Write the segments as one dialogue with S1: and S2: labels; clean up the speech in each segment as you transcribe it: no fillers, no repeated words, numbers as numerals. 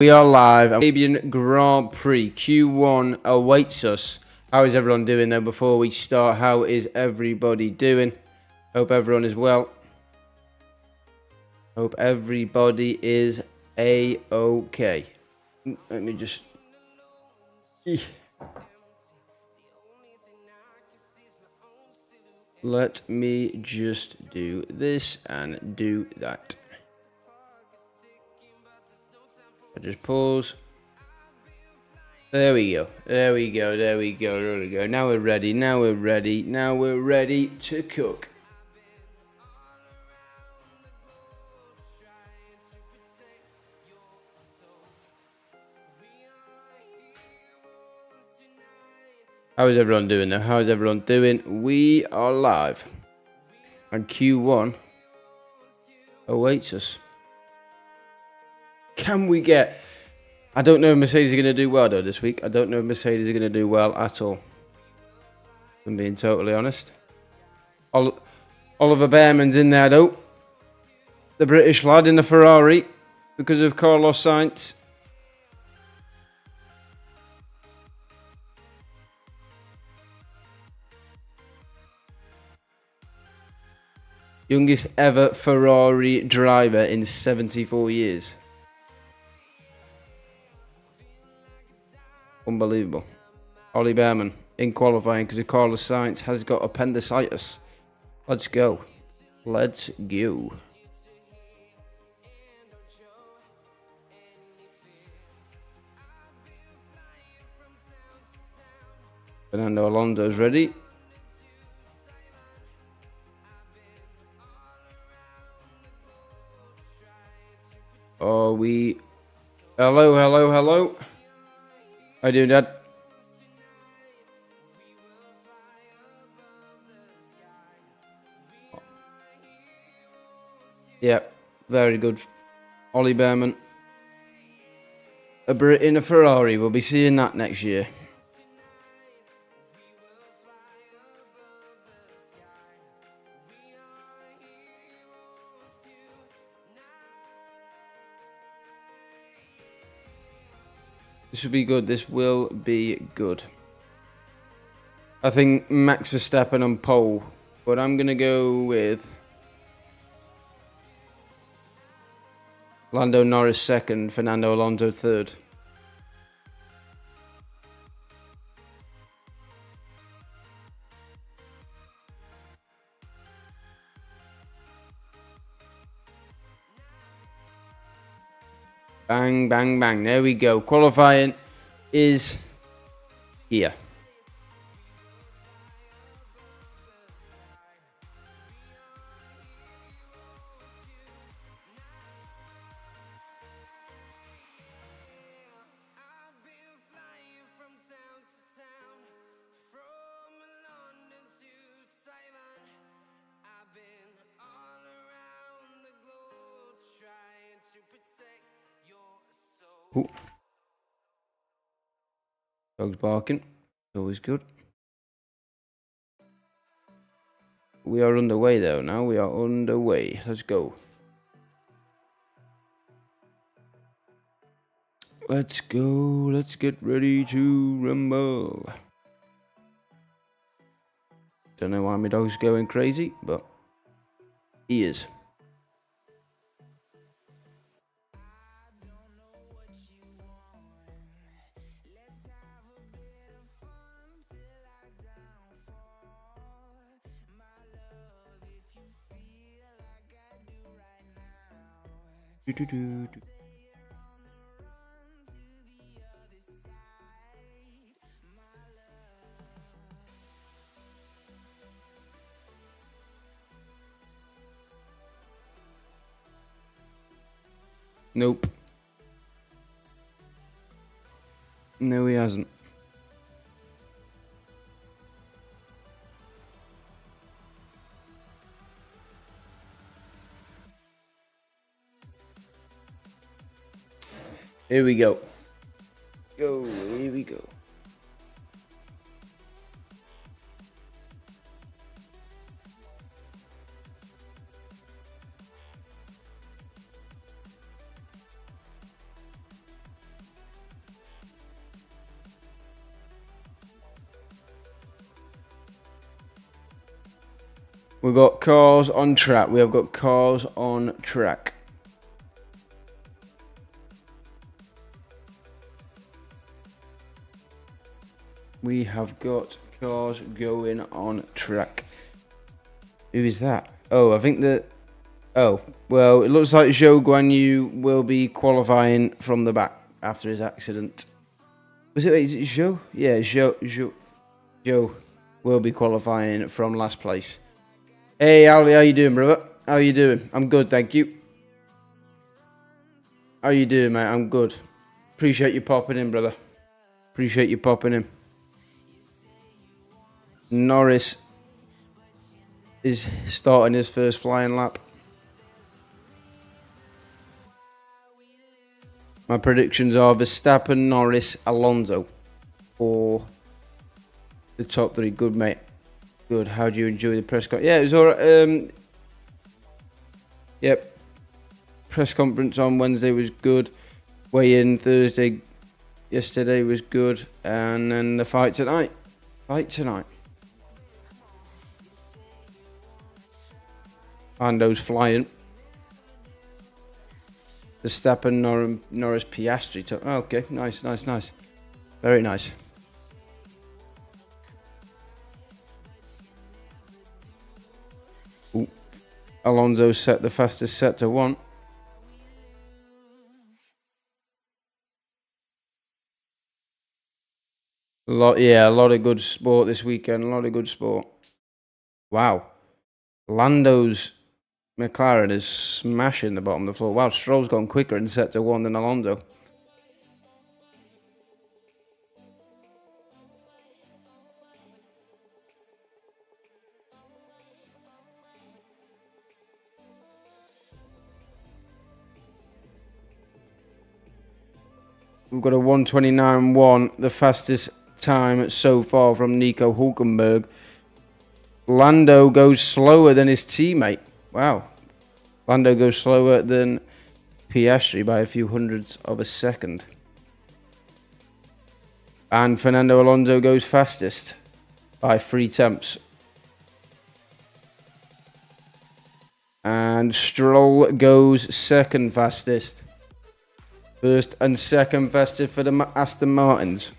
S1: We are live. Arabian Grand Prix Q1 awaits us. How is everyone doing though? Before we start, how is everybody doing? Hope everyone is well. Hope everybody is a-okay. Let me just... Let me just do this and do that. I just pause. There we go. There we go. There we go. There we go. Now we're ready. Now we're ready. Now we're ready to cook. How is everyone doing though? How is everyone doing? We are live. And Q1 awaits us. Can we get... I don't know if Mercedes are going to do well though this week. I don't know if Mercedes are going to do well at all. I'm being totally honest. Oliver Behrman's in there though. The British lad in the Ferrari because of Carlos Sainz. Youngest ever Ferrari driver in 74 years. Unbelievable. Ollie Behrman in qualifying because Carlos Sainz has got appendicitis. Let's go. Let's go. Fernando Alonso's ready. Oh, we... Hello, hello, hello. How you doing, Dad? Yeah, very good. Ollie Behrman. A Brit in a Ferrari. We'll be seeing that next year. This will be good. This will be good. I think Max Verstappen on pole, but I'm going to go with Lando Norris second, Fernando Alonso third. Bang, bang, bang. There we go. Qualifying is here. Ooh. Dog's barking. Always good. We are underway though now. We are underway. Let's go. Let's go. Let's get ready to rumble. Don't know why my dog's going crazy, but he is. Nope. No, he hasn't. Here we go. Here we go. We've got cars on track. We have got cars on track. We have got cars going on track. Who is that? Oh, I think that... Oh, well, it looks like Zhou Guanyu will be qualifying from the back after his accident. Is it Zhou? Yeah, Zhou will be qualifying from last place. Hey, Ali, how you doing, brother? How you doing? I'm good, thank you. How you doing, mate? I'm good. Appreciate you popping in, brother. Appreciate you popping in. Norris is starting his first flying lap. My predictions are Verstappen, Norris, Alonso for the top three. Good, mate. Good. How do you enjoy the press conference? Yeah, it was alright. Yep. Press conference on Wednesday was good. Weigh-in Thursday yesterday was good. And then the fight tonight. Lando's flying. Verstappen, Norris, Piastri. Oh, okay, nice. Very nice. Ooh. Alonso set the fastest set to 1. A lot of good sport this weekend. A lot of good sport. Wow. Lando's McLaren is smashing the bottom of the floor. Wow, Stroll's gone quicker in set to 1 than Alonso. We've got a 1:29.1, the fastest time so far from Nico Hülkenberg. Lando goes slower than his teammate. Wow. Lando goes slower than Piastri by a few hundredths of a second. And Fernando Alonso goes fastest by 3 tenths. And Stroll goes second fastest. First and second fastest for the Aston Martins.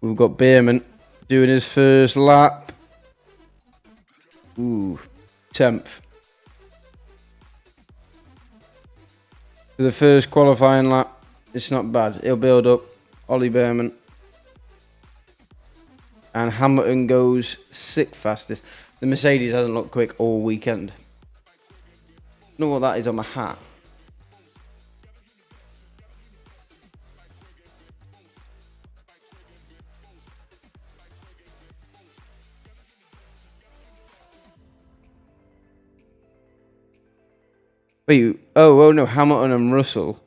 S1: We've got Beerman doing his first lap. Ooh, 10th. For the first qualifying lap, it's not bad. He'll build up. Ollie Beerman. And Hamilton goes 6th fastest. The Mercedes hasn't looked quick all weekend. I don't know what that is on my hat. Wait, oh no, Hamilton and Russell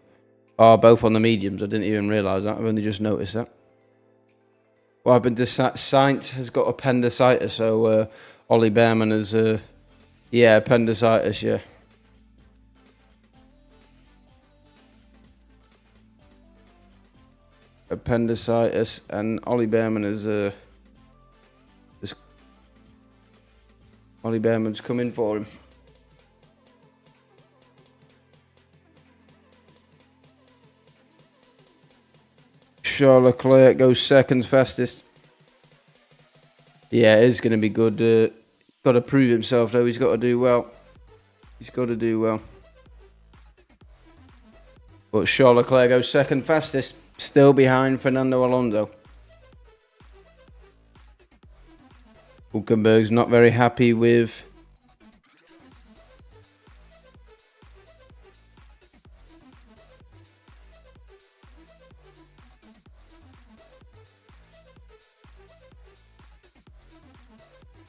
S1: are both on the mediums. I didn't even realise that. I've only just noticed that. What happened to Sainz has got appendicitis, so Ollie Beerman has, appendicitis, yeah. Appendicitis, and Ollie Beerman is, Ollie Beerman's coming for him. Charles Leclerc goes second fastest. Yeah, it is going to be good. Got to prove himself, though. He's got to do well. But Charles Leclerc goes second fastest. Still behind Fernando Alonso. Hülkenberg's not very happy with...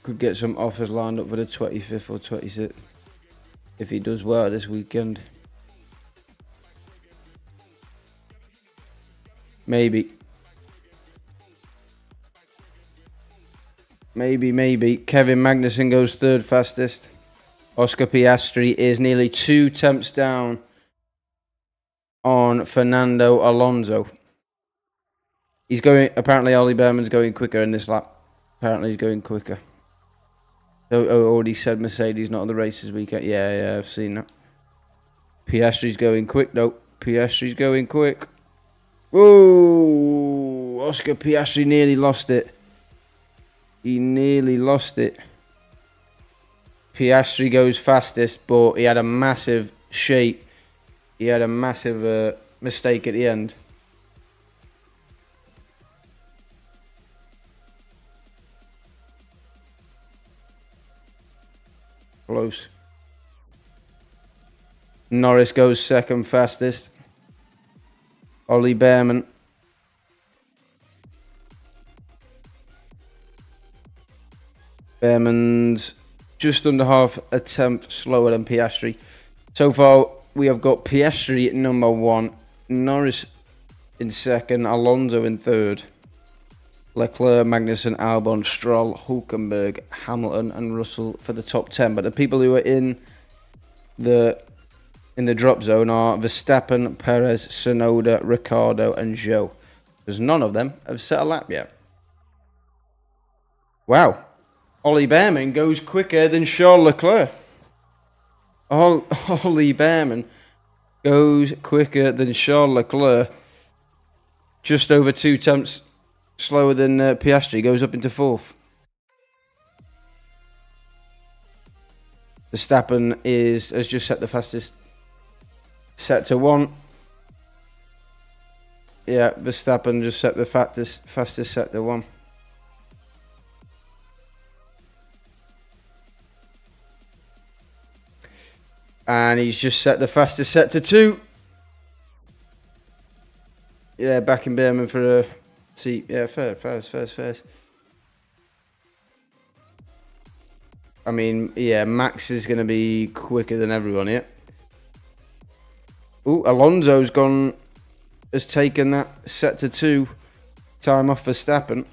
S1: Could get some offers lined up for the 25th or 26th if he does well this weekend. Maybe. Kevin Magnussen goes third fastest. Oscar Piastri is nearly 2 tenths down on Fernando Alonso. He's going. Apparently, Ollie Behrman's going quicker in this lap. Apparently, he's going quicker. So, already said Mercedes not on the race this weekend. Yeah, I've seen that. Piastri's going quick, though. Piastri's going quick. Whoa! Oscar Piastri nearly lost it. He nearly lost it. Piastri goes fastest, but he had a massive shape. He had a massive mistake at the end. Close. Norris goes second fastest. Ollie Behrman. Behrman's just under half a tenth slower than Piastri. So far, we have got Piastri at number 1, Norris in second, Alonso in third, Leclerc, Magnussen, Albon, Stroll, Hulkenberg, Hamilton, and Russell for the top 10. But the people who are in the drop zone are Verstappen, Perez, Tsunoda, Ricciardo, and Zhou, because none of them have set a lap yet. Wow. Ollie Behrman goes quicker than Charles Leclerc. Ollie Behrman goes quicker than Charles Leclerc. Just over 2 tenths slower than Piastri. Goes up into 4th. Verstappen has just set the fastest set to 1. Yeah, Verstappen just set the fastest set to 1. And he's just set the fastest set to 2. Yeah, backing Behrman for a seat. Yeah, first. I mean, yeah, Max is going to be quicker than everyone here. Ooh, Alonso's has taken that set to 2 time off Verstappen.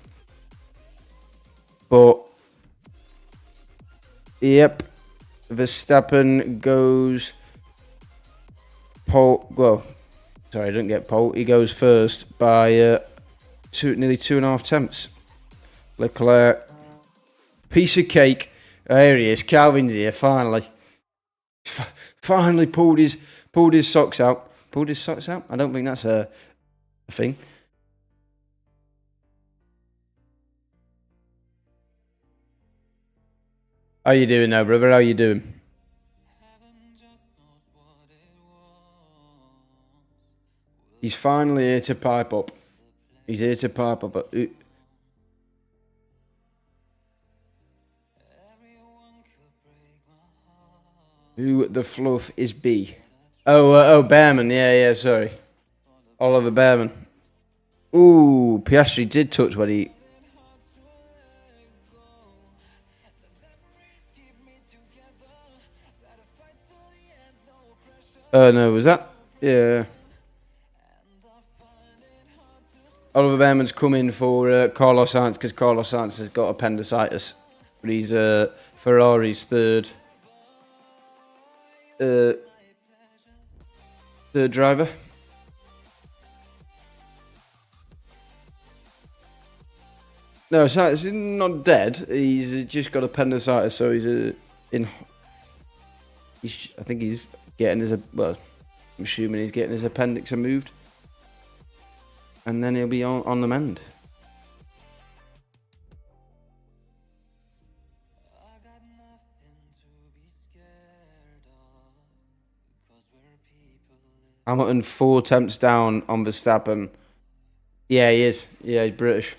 S1: But, yep. Verstappen goes pole. Well, sorry, I didn't get pole. He goes first by nearly 2.5 tenths. Leclerc, piece of cake. There he is. Calvin's here finally. Finally pulled his socks out. Pulled his socks out. I don't think that's a thing. How you doing now, brother? How you doing? He's finally here to pipe up. He's here to pipe up. Who the fluff is B? Oh, Behrman. Yeah, sorry. Oliver Behrman. Ooh, Piastri did touch what he... No, was that? Yeah. Oliver Behrman's come in for Carlos Sainz because Carlos Sainz has got appendicitis. But he's Ferrari's third driver. No, Sainz is not dead. He's just got appendicitis, so he's I think he's getting his... Well, I'm assuming he's getting his appendix removed. And then he'll be on the mend. Hamilton 4 attempts down on Verstappen. Yeah, he is. Yeah, he's British.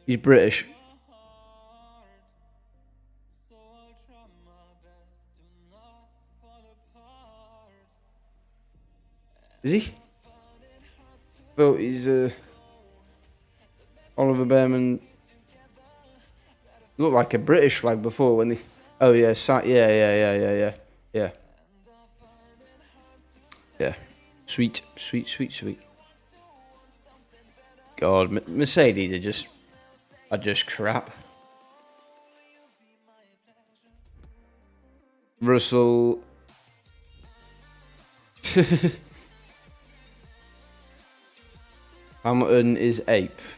S1: He's British. Is he? Well, he's Oliver Behrman looked like a British flag before when they... Oh yeah, yeah. Yeah. Sweet. God, Mercedes are just crap. Russell. Hamilton is 8th.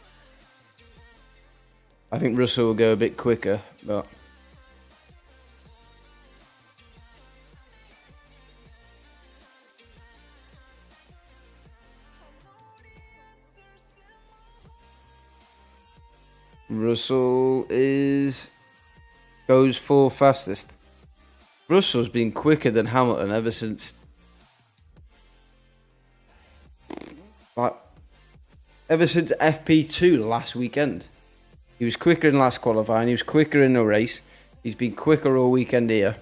S1: I think Russell will go a bit quicker, but... Russell goes 4th fastest. Russell's been quicker than Hamilton ever since... ever since FP2 last weekend. He was quicker in last qualifying. He was quicker in the race. He's been quicker all weekend here.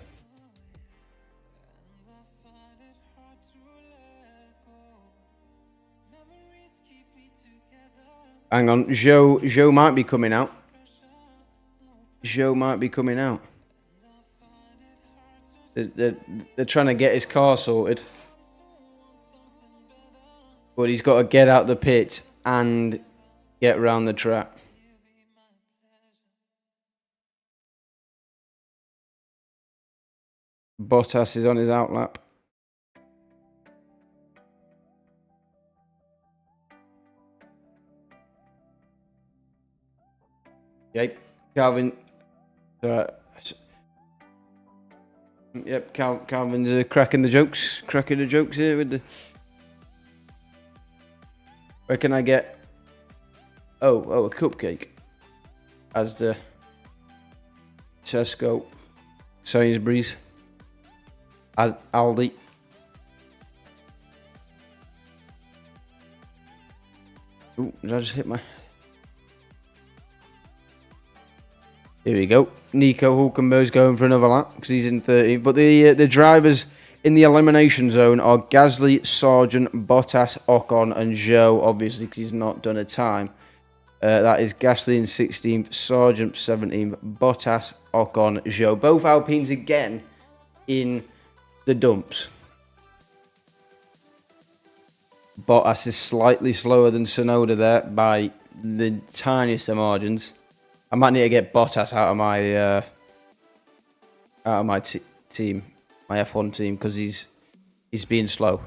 S1: Hang on, Joe might be coming out. Joe might be coming out. They're trying to get his car sorted. But he's got to get out the pit and get around the track. Bottas is on his outlap. Yep, Calvin. Yep, Calvin's cracking the jokes here with the. Where can I get? Oh, a cupcake. As the Tesco, Sainsbury's, Aldi. Ooh, did I just hit my? Here we go. Nico Hulkenberg's going for another lap because he's in 13th. But the drivers in the elimination zone are Gasly, Sargent, Bottas, Ocon, and Zhou, obviously, because he's not done a time. That is Gasly in 16th, Sargent 17th, Bottas, Ocon, Zhou. Both Alpines again in the dumps. Bottas is slightly slower than Tsunoda there by the tiniest of margins. I might need to get Bottas out of my team, my F1 team, because he's being slow.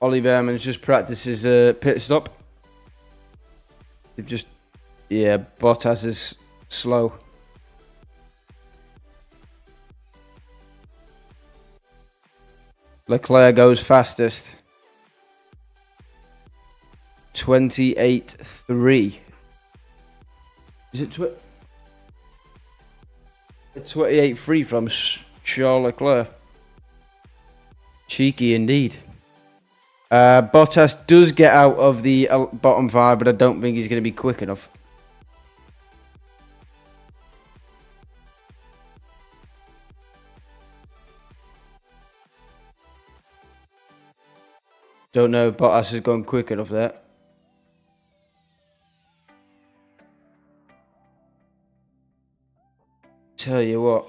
S1: Ollie Behrman's just practices a pit stop. Bottas is slow. Leclerc goes fastest. 28.3. Is it 28.3 from Charles Leclerc? Cheeky indeed. Bottas does get out of the bottom 5, but I don't think he's going to be quick enough. Don't know if Bottas has gone quick enough there. Tell you what.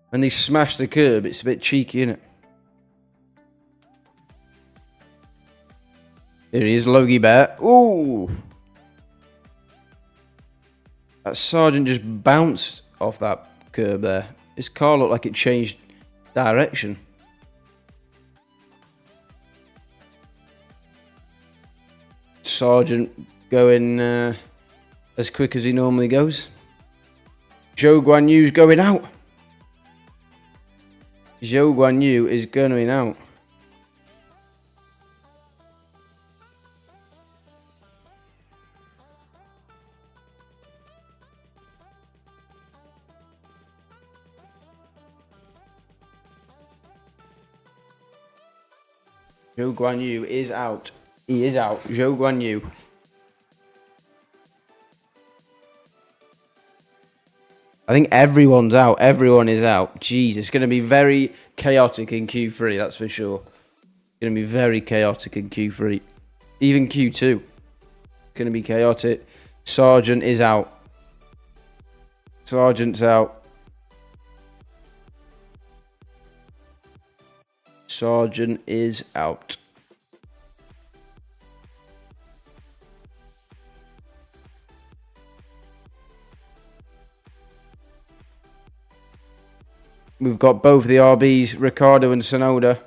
S1: When they smash the curb, it's a bit cheeky, isn't it? Here he is, Logie Bear. Ooh! That Sargent just bounced off that curb there. His car looked like it changed direction. Sargent going as quick as he normally goes. Zhou Guanyu's going out. Zhou Guanyu is going out. Zhou Guanyu is out. He is out. Zhou Guanyu. I think everyone's out. Everyone is out. Jeez, it's going to be very chaotic in Q3, that's for sure. It's going to be very chaotic in Q3. Even Q2. It's going to be chaotic. Sargent is out. Sargent's out. Sargent is out. we've got both the RBs, Ricardo and Sonoda.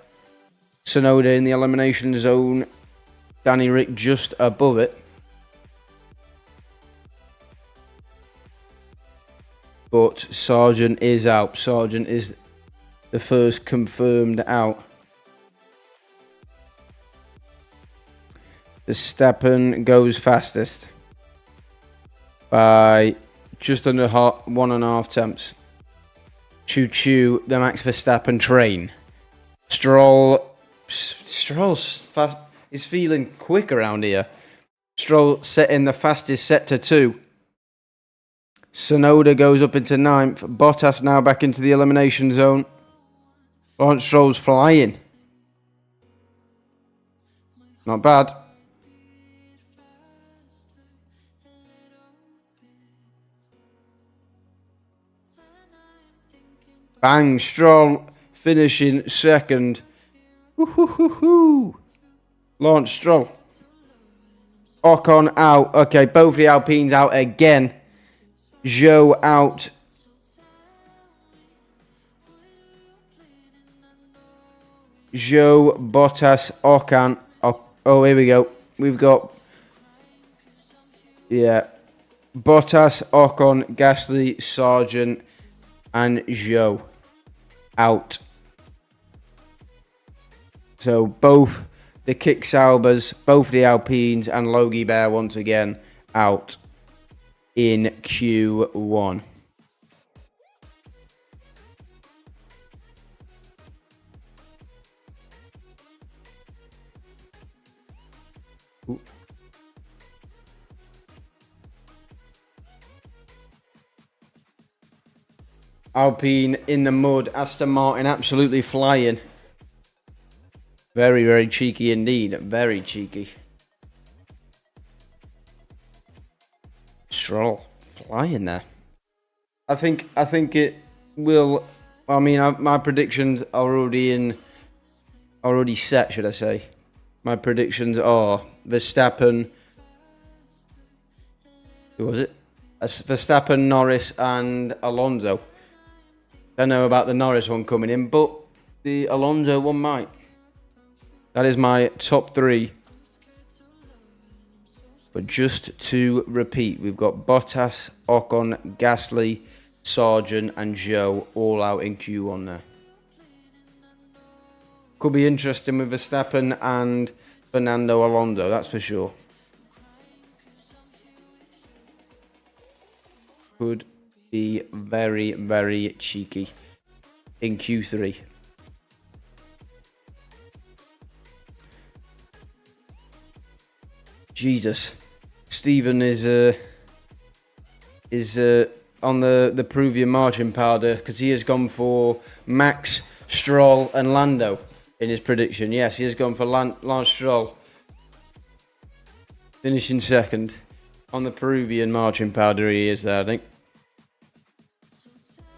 S1: Sonoda in the elimination zone. Danny Rick just above it. But Sargent is out. Sargent is the first confirmed out. Verstappen goes fastest by just under 1.5 tenths. Choo choo, the Max Verstappen train. Stroll's fast. Is feeling quick around here. Stroll setting the fastest set to 2. Sonoda goes up into 9th. Bottas now back into the elimination zone. Lawrence Stroll's flying. Not bad. Bang, Stroll finishing 2nd. Woo-hoo-hoo-hoo. Lawrence Stroll. Ocon out. Okay, both the Alpines out again. Zhou out. Zhou, Bottas, Ocon. Oh, here we go. We've got... Yeah. Bottas, Ocon, Gasly, Sargent, and Zhou out. So both the Kick Saubers, both the Alpines, and Logie Bear once again out in Q1. Ooh. Alpine in the mud. Aston Martin absolutely flying. Very, very cheeky indeed. Very cheeky. Stroll flying there. I think it will. I mean, my predictions are already set, should I say? My predictions are Verstappen. Who was it? Verstappen, Norris, and Alonso. Don't know about the Norris one coming in, but the Alonso one might. That is my top 3. But just to repeat, we've got Bottas, Ocon, Gasly, Sargent, and Zhou all out in Q1 there. Could be interesting with Verstappen and Fernando Alonso, that's for sure. Could be very, very cheeky in Q3. Jesus, Stephen is on the Peruvian marching powder because he has gone for Max, Stroll, and Lando in his prediction. Yes, he has gone for Lance Stroll, finishing 2nd on the Peruvian marching powder. He is there, I think.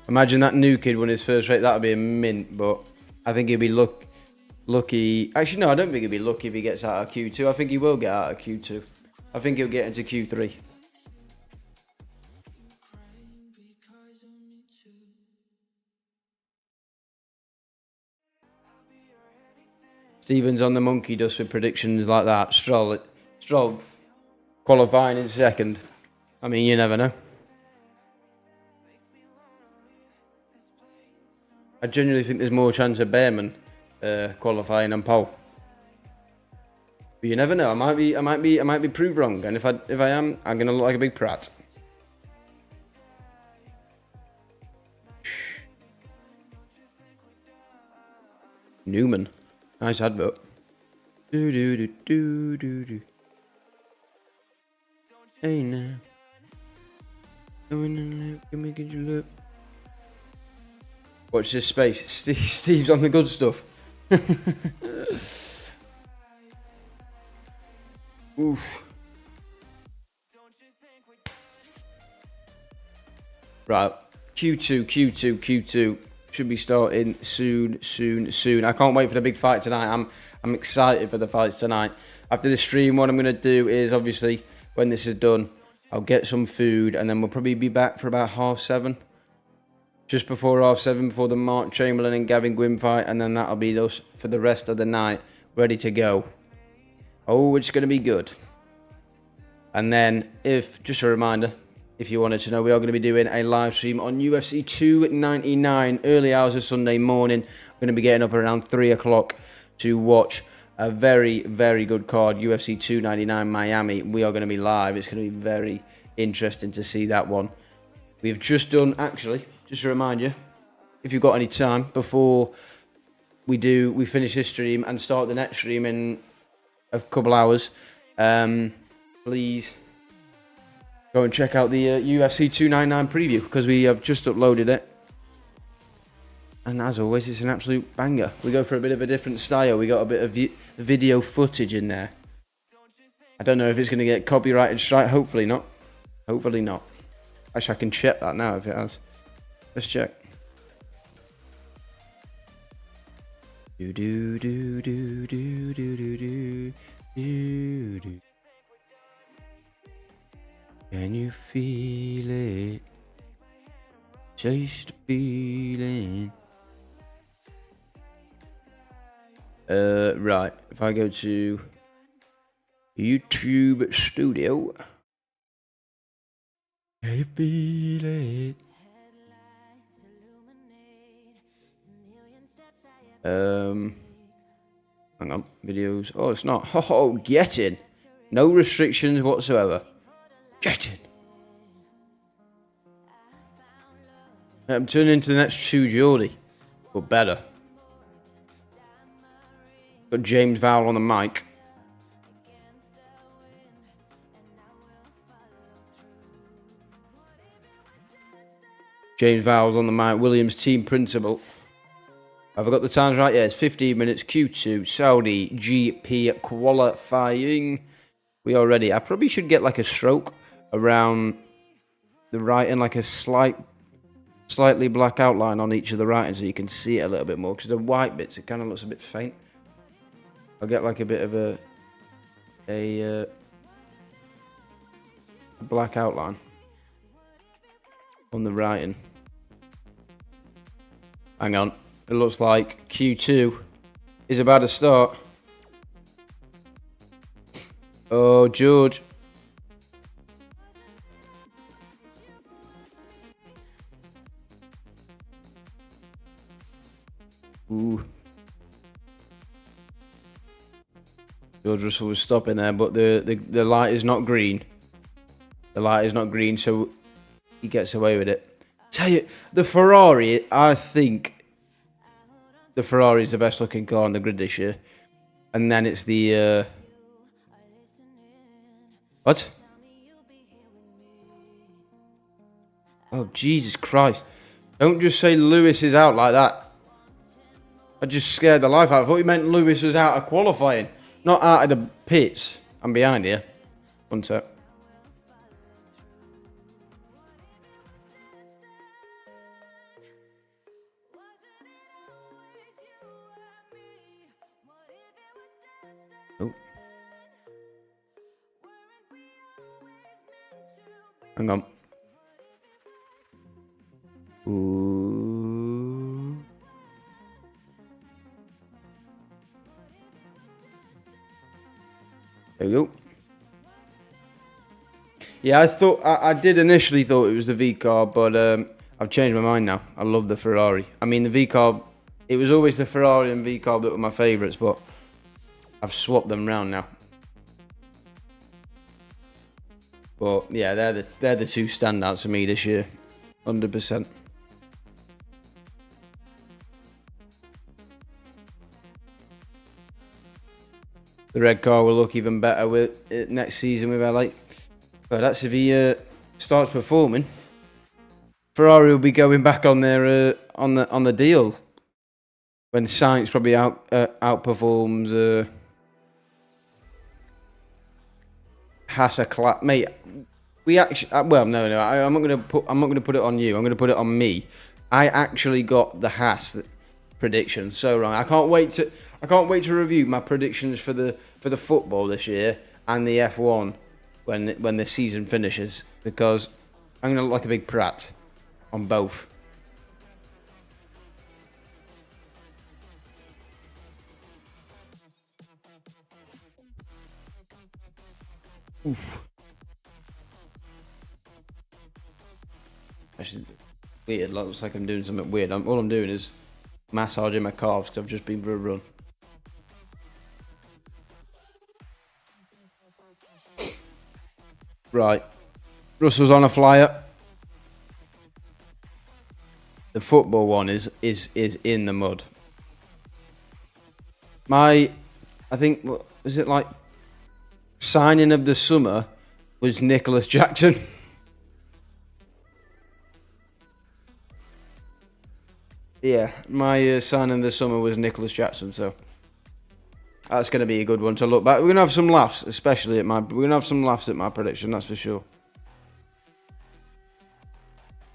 S1: Imagine that new kid won his first race. That would be a mint, but I think he'll be lucky. Actually, no, I don't think he'll be lucky if he gets out of Q2. I think he will get out of Q2. I think he'll get into Q3. Stevens on the monkey dust with predictions like that. Stroll qualifying in 2nd. I mean, you never know. I genuinely think there's more chance of Behrman qualifying than pole. But you never know. I might be proved wrong. And if I am, I'm gonna look like a big prat. Newman, nice advert. Do do do do do do. Hey now, going in the loop, can we get you look? Watch this space. Steve's on the good stuff. Oof. Right. Q2 should be starting soon. I can't wait for the big fight tonight. I'm excited for the fights tonight. After the stream, what I'm going to do is, obviously, when this is done, I'll get some food, and then we'll probably be back for about 7:30. just before 7:30, before the Mark Chamberlain and Gavin Gwynn fight, and then that'll be us for the rest of the night, ready to go. Oh, it's going to be good. And then, just a reminder, if you wanted to know, we are going to be doing a live stream on UFC 299, early hours of Sunday morning. We're going to be getting up around 3 o'clock to watch a very, very good card, UFC 299 Miami. We are going to be live. It's going to be very interesting to see that one. We've just done, actually, just to remind you, if you've got any time before we finish this stream and start the next stream in a couple hours, please go and check out the UFC 299 preview, because we have just uploaded it. And as always, it's an absolute banger. We go for a bit of a different style. We got a bit of video footage in there. I don't know if it's going to get copyrighted strike. Hopefully not. Hopefully not. Actually, I can check that now if it has. Let's check. Do do do do do do do do do do. Can you feel it? Just the feeling. Right. If I go to YouTube Studio, can you feel it? Hang on. Videos. Oh, it's not. Oh, get in. No restrictions whatsoever. Get in. I'm turning into the next True Geordie, but better. Got James Vowell on the mic. James Vowell's on the mic. Williams, team principal. Have I got the times right? Yeah, it's 15 minutes. Q2 Saudi GP qualifying. We are ready. I probably should get like a stroke around the writing, like a slightly black outline on each of the writing, so you can see it a little bit more, because the white bits, it kind of looks a bit faint. I'll get like a bit of a black outline on the writing. Hang on, it looks like Q2 is about to start. Oh, George. Ooh. George Russell was stopping there, but the light is not green. The light is not green, so he gets away with it. Tell you, the Ferrari, I think the Ferrari is the best looking car on the grid this year. And then it's the... What? Oh, Jesus Christ. Don't just say Lewis is out like that. I just scared the life out. I thought you meant Lewis was out of qualifying. Not out of the pits. I'm behind here. One sec. Oh. Hang on. Ooh. There we go. Yeah, I did initially thought it was the V car, but I've changed my mind now. I love the Ferrari. I mean, the V car, it was always the Ferrari and V car that were my favourites, but I've swapped them round now. But yeah, they're the two standouts for me this year, 100%. The red car will look even better with it next season with LA. But that's if he starts performing. Ferrari will be going back on their on the deal when Sainz probably outperforms Haas. Mate, we actually well no I'm not gonna put it on you. I'm gonna put it on me. I actually got the Haas prediction so wrong. I can't wait to review my predictions for the football this year and the F1 when the season finishes, because I'm gonna look like a big prat on both. Oof. Actually, weird. Looks like I'm doing something weird. All I'm doing is massaging my calves because I've just been for a run. Right. Russell's on a flyer. The football one is in the mud. I think, was it like signing of the summer was Nicholas Jackson. Yeah, my signing of the summer was Nicholas Jackson, so that's going to be a good one to look back. We're going to have some laughs, especially at we're going to have some laughs at my prediction, that's for sure.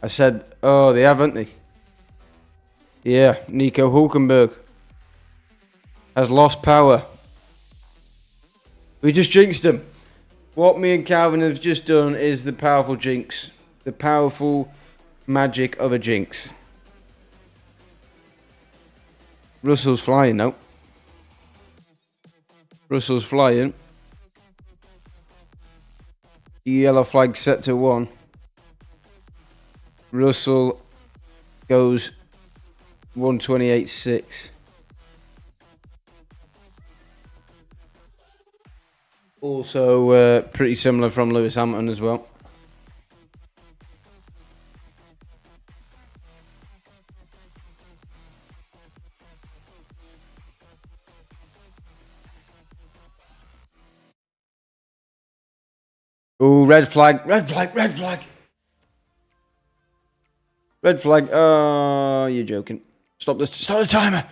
S1: I said, oh, they haven't they? Yeah, Nico Hulkenberg has lost power. We just jinxed him. What me and Calvin have just done is the powerful jinx. The powerful magic of a jinx. Russell's flying now. Russell's flying. Yellow flag set to 1. Russell goes 128.6. Also pretty similar from Lewis Hamilton as well. Oh, red flag, red flag, red flag. Red flag. Oh, you're joking. Stop this. Start the timer.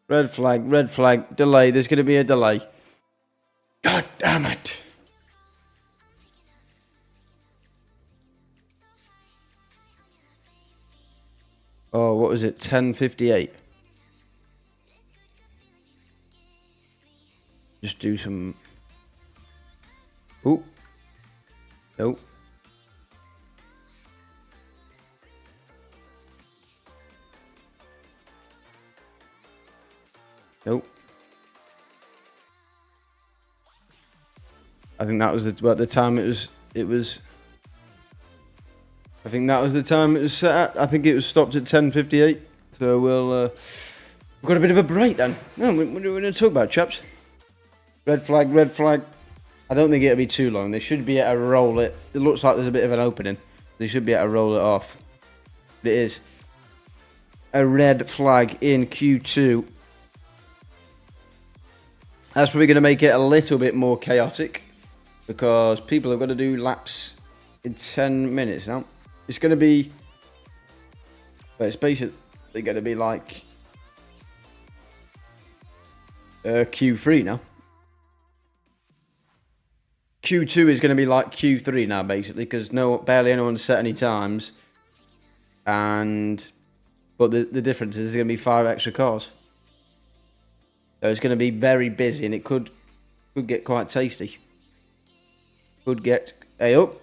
S1: Red flag, delay. There's going to be a delay. God damn it. Oh, what was it? 10:58. Just do some... Ooh. Nope. Nope. I think that was the time it was. I think that was the time it was set at. I think it was stopped at 10:58. So we've got a bit of a break then. No, we're going to talk about, chaps. Red flag, red flag. I don't think it'll be too long. They should be able to roll it. It looks like there's a bit of an opening. They should be able to roll it off. But it is a red flag in Q2. That's probably going to make it a little bit more chaotic because people have got to do laps in 10 minutes now. It's going to be... Well, it's basically going to be like Q3 now. Q2 is going to be like Q3 now, basically, because barely anyone's set any times. But the difference is there's going to be 5 extra cars. So it's going to be very busy, and it could get quite tasty. Could get... Hey, up.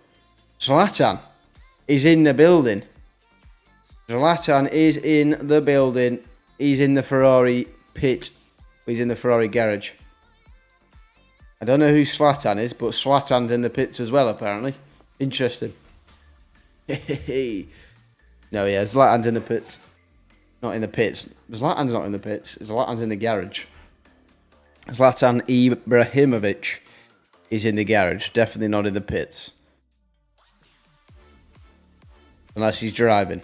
S1: Zlatan is in the building. Zlatan is in the building. He's in the Ferrari pit. He's in the Ferrari garage. I don't know who Zlatan is, but Zlatan's in the pits as well, apparently. Interesting. No, yeah, Zlatan's in the pits. Not in the pits. Zlatan's not in the pits. Zlatan's in the garage. Zlatan Ibrahimovic is in the garage. Definitely not in the pits. Unless he's driving.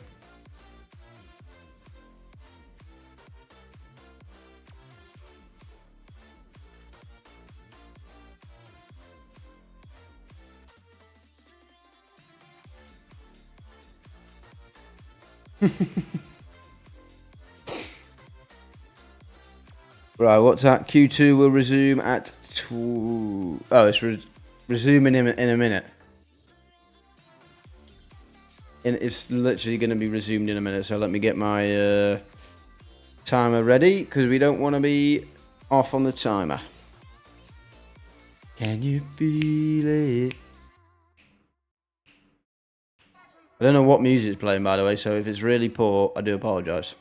S1: Right, what's that? Q2 will resume at 2... Oh, it's resuming in a minute. It's literally going to be resumed in a minute, so let me get my timer ready, because we don't want to be off on the timer. Can you feel it? I don't know what music's playing, by the way, so if it's really poor, I do apologise.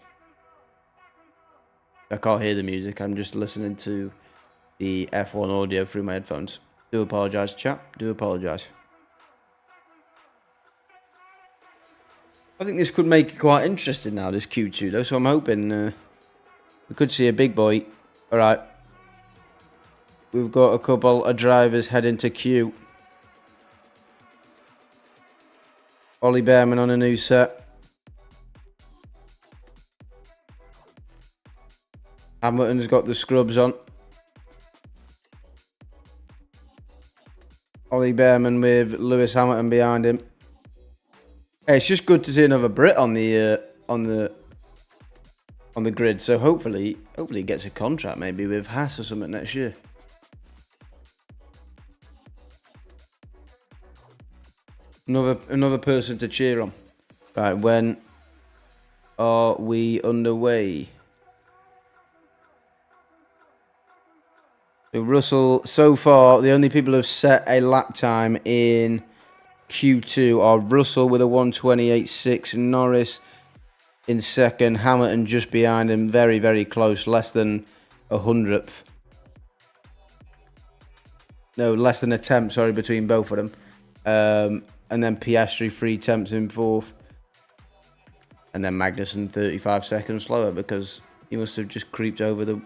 S1: I can't hear the music. I'm just listening to the F1 audio through my headphones. Do apologise, chat. Do apologise. I think this could make it quite interesting now, this Q2, though. So I'm hoping we could see a big boy. All right. We've got a couple of drivers heading to Q. Ollie Behrman on a new set. Hamilton's got the scrubs on. Ollie Behrman with Lewis Hamilton behind him. Hey, it's just good to see another Brit on the grid. So hopefully he gets a contract maybe with Haas or something next year. Another person to cheer on. Right, when are we underway? So Russell, so far, the only people who have set a lap time in Q2 are Russell with a 1:28.6, Norris in second, Hamilton just behind him, very, very close, less than a hundredth. No, less than a tenth, sorry, between both of them. And then Piastri 3 tenths in fourth. And then Magnussen 35 seconds slower because he must have just creeped over the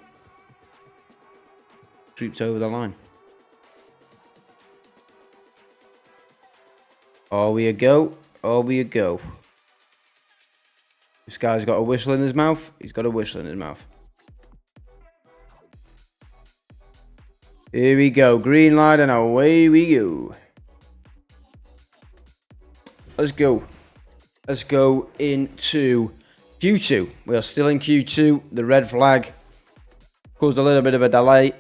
S1: line. Are we a go? Are we a go? This guy's got a whistle in his mouth. He's got a whistle in his mouth. Here we go. Green light and away we go. Let's go. Let's go into Q2. We are still in Q2. The red flag caused a little bit of a delay.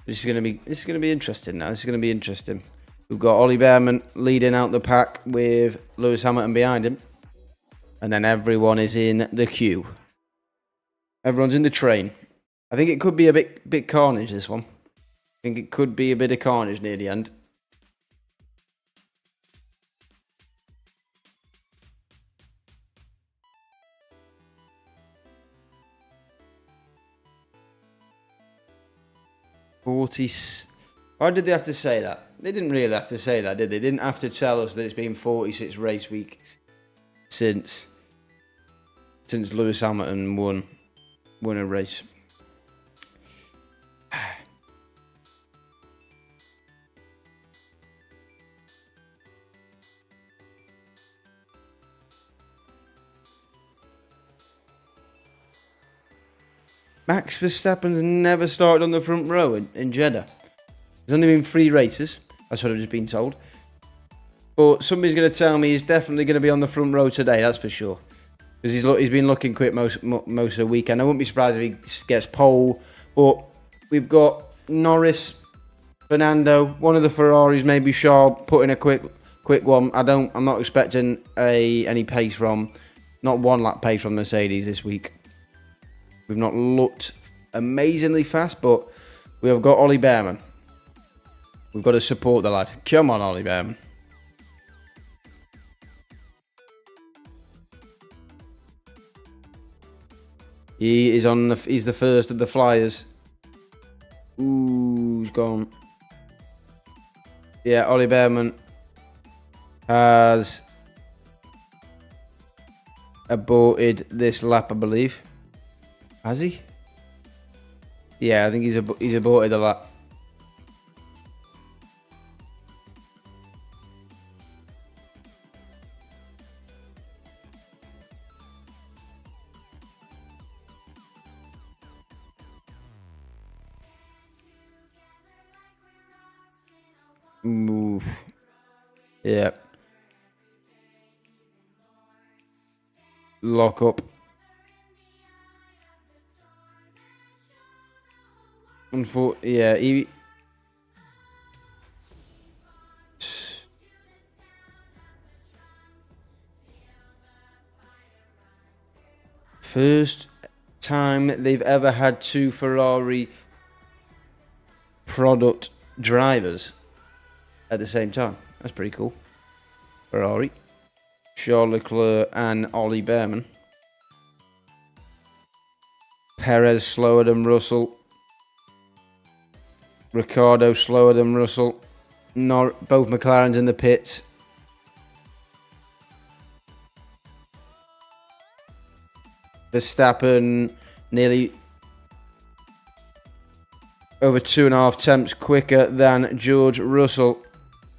S1: This is gonna be interesting now. This is gonna be interesting. We've got Ollie Behrman leading out the pack with Lewis Hamilton behind him. And then everyone is in the queue. Everyone's in the train. I think it could be a bit carnage, this one. I think it could be a bit of carnage near the end. Why did they have to say that? They didn't really have to say that, did they? They didn't have to tell us that it's been 46 race weeks since Lewis Hamilton won a race. Max Verstappen's never started on the front row in Jeddah. There's only been 3 races. That's what I've just been told. But somebody's going to tell me he's definitely going to be on the front row today. That's for sure. Because he's been looking quick most of the weekend. I wouldn't be surprised if he gets pole. But we've got Norris, Fernando, one of the Ferraris, maybe Charles, putting a quick one. I'm not expecting any pace from, not one lap pace from Mercedes this week. We've not looked amazingly fast, but we have got Ollie Behrman. We've got to support the lad. Come on, Ollie Behrman. He's the first of the flyers. Ooh, he's gone. Yeah, Ollie Behrman has aborted this lap, I believe. Has he? Yeah, I think he's aborted the lap. Move. Yeah. Lock up. Yeah, he... First time they've ever had 2 Ferrari product drivers at the same time. That's pretty cool. Ferrari, Charles Leclerc and Ollie Behrman. Perez slower than Russell. Ricciardo slower than Russell. Both McLarens in the pits. Verstappen nearly over 2.5 tenths quicker than George Russell.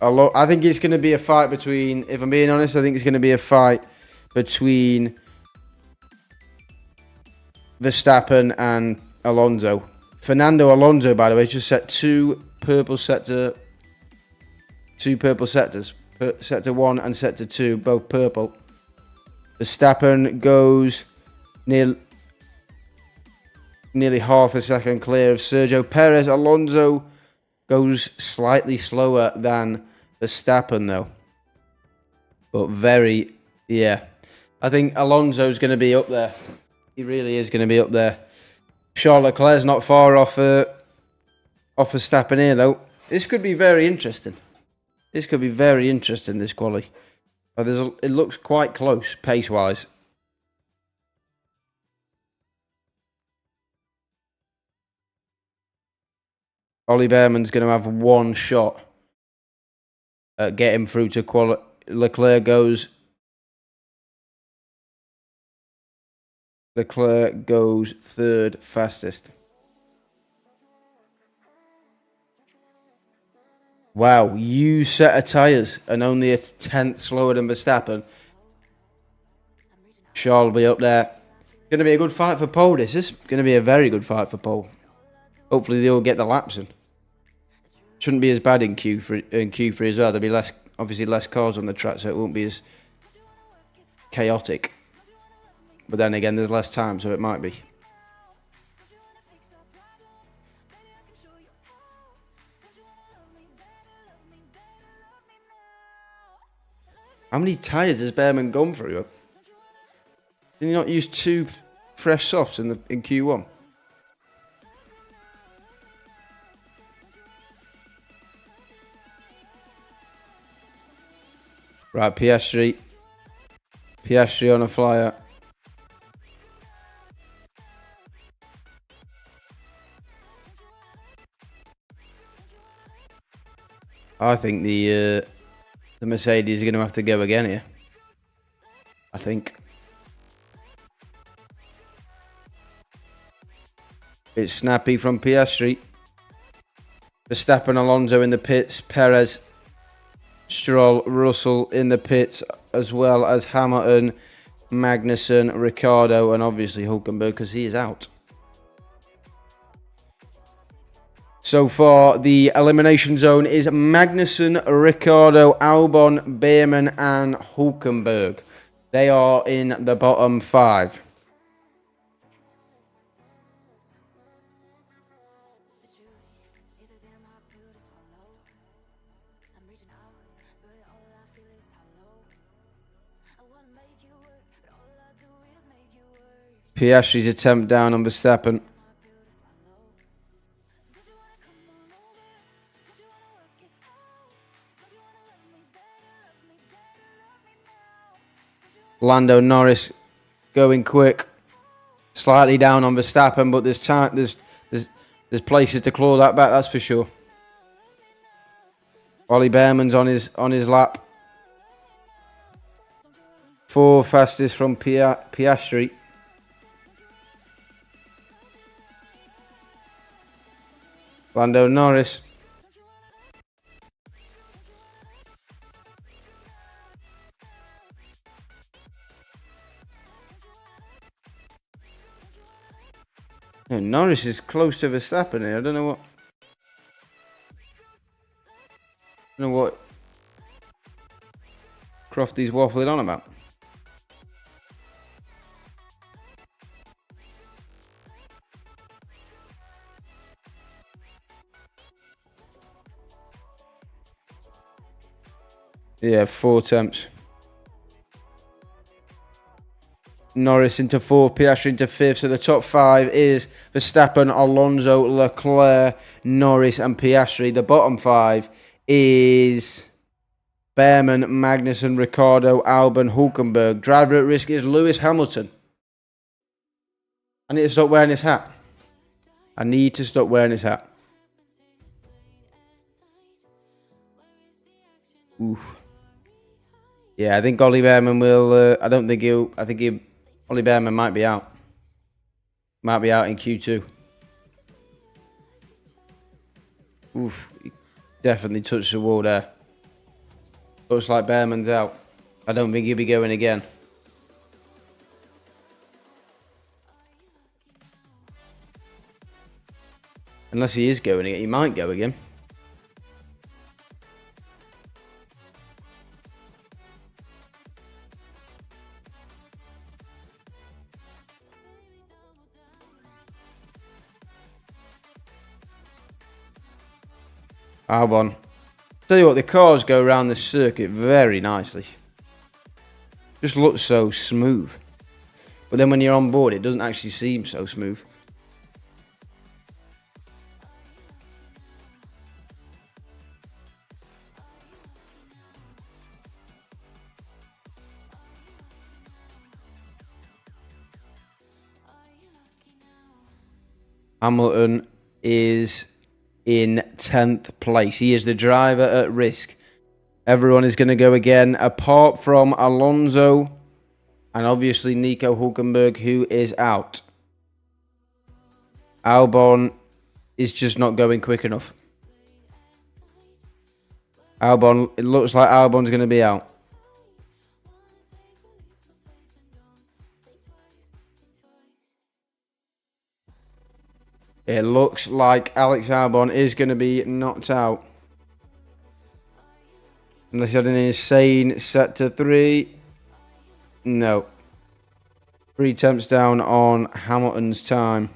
S1: I think it's going to be a fight between, if I'm being honest, I think it's going to be a fight between Verstappen and Alonso. Fernando Alonso, by the way, just set two purple sectors. Sector 1 and Sector 2, both purple. Verstappen goes nearly half a second clear of Sergio Perez. Alonso goes slightly slower than Verstappen, though. But I think Alonso's going to be up there. He really is going to be up there. Charles Leclerc's not far off Verstappen here, though. This could be very interesting. This quali. It looks quite close, pace-wise. Ollie Behrman's going to have one shot at getting through to quality. Leclerc goes third fastest. Wow, you set of tyres and only a tenth slower than Verstappen. Charles will be up there. It's going to be a good fight for pole. This is going to be a very good fight for pole. Hopefully they'll get the laps in. Shouldn't be as bad in Q3 as well. There'll be obviously less cars on the track, so it won't be as chaotic. But then again, there's less time, so it might be. How many tyres has Behrman gone through? Did he not use 2 fresh softs in Q1? Right, Piastri on a flyer. I think the Mercedes are going to have to go again here. I think. It's snappy from Piastri. Verstappen, Alonso in the pits. Perez, Stroll, Russell in the pits, as well as Hamilton, Magnussen, Ricciardo, and obviously Hulkenberg, because he is out. So far, the elimination zone is Magnussen, Ricciardo, Albon, Behrman, and Hulkenberg. They are in the bottom 5. Piastri's attempt down on Verstappen. Lando Norris going quick, slightly down on Verstappen, but there's time. There's places to claw that back. That's for sure. Ollie Behrman's on his lap. 4 fastest from Piastri. Lando Norris. Yeah, Norris is close to Verstappen here. I don't know what Crofty's waffling on about. Yeah, 4 attempts. Norris into 4th, Piastri into 5th. So the top 5 is Verstappen, Alonso, Leclerc, Norris, and Piastri. The bottom 5 is Behrman, Magnussen, Ricciardo, Albon, Hulkenberg. Driver at risk is Lewis Hamilton. I need to stop wearing this hat. I need to stop wearing this hat. Oof. Yeah, I think Ollie Behrman will... I don't think he'll... I think Ollie Behrman might be out. Might be out in Q2. Oof. He definitely touched the wall there. Looks like Behrman's out. I don't think he'll be going again. Unless he is going again. He might go again. Albon. Tell you what, the cars go around the circuit very nicely. Just looks so smooth. But then when you're on board, it doesn't actually seem so smooth. Hamilton is in 10th place. He is the driver at risk. Everyone is going to go again, apart from Alonso and obviously Nico Hülkenberg, who is out. Albon is just not going quick enough. Albon, it looks like Albon's going to be out. It looks like Alex Albon is going to be knocked out. Unless he had an insane set to 3. No. 3 attempts down on Hamilton's time.